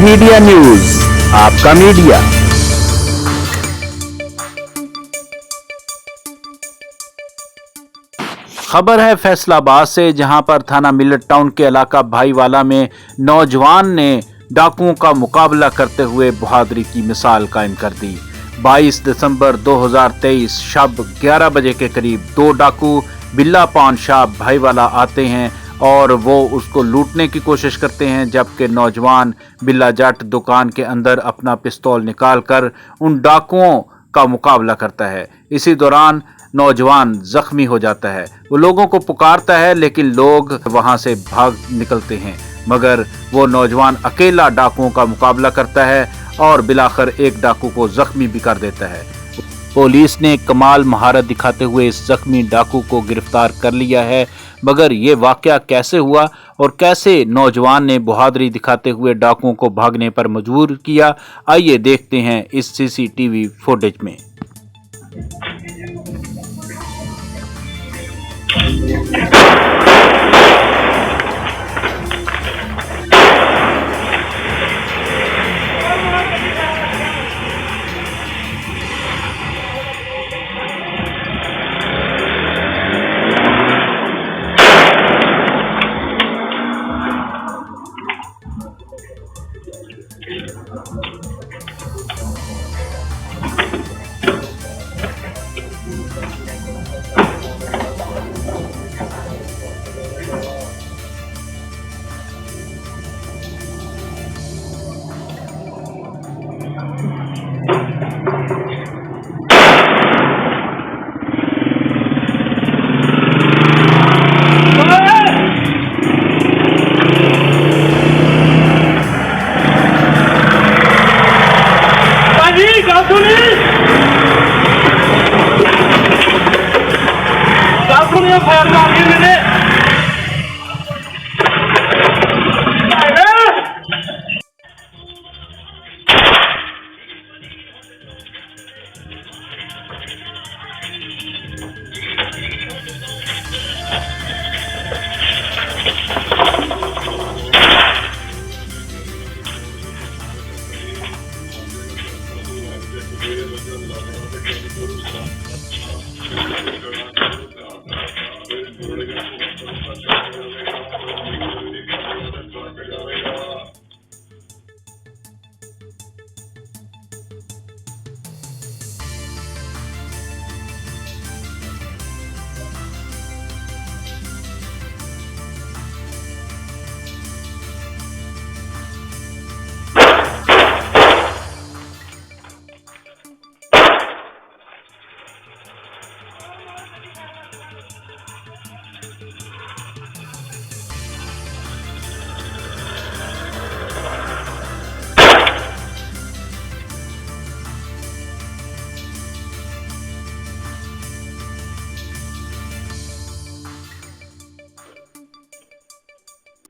Media news, आपका media. खबर है फैसलाबाद से, जहां पर थाना मिलट टाउन के इलाका भाईवाला में नौजवान ने डाकुओं का मुकाबला करते हुए बहादुरी की मिसाल कायम कर दी। 22 दिसंबर 2023 शब 11 बजे के करीब दो डाकू बिल्ला पान शॉप भाईवाला आते हैं और वो उसको लूटने की कोशिश करते हैं, जबकि नौजवान बिल्ला जट दुकान के अंदर अपना पिस्तौल निकालकर उन डाकुओं का मुकाबला करता है। इसी दौरान नौजवान जख्मी हो जाता है। वो लोगों को पुकारता है, लेकिन लोग वहां से भाग निकलते हैं, मगर वो नौजवान अकेला डाकुओं का मुकाबला करता है और बिलाखिर एक डाकू को जख्मी भी कर देता है। पुलिस ने कमाल महारत दिखाते हुए इस जख्मी डाकू को गिरफ्तार कर लिया है, मगर ये वाकया कैसे हुआ और कैसे नौजवान ने बहादुरी दिखाते हुए डाकुओं को भागने पर मजबूर किया, आइए देखते हैं इस सीसीटीवी फुटेज में। फायर मार के मैंने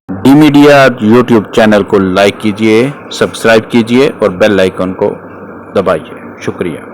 डी मीडिया यूट्यूब चैनल को लाइक कीजिए, सब्सक्राइब कीजिए और बेल आइकन को दबाइए। शुक्रिया।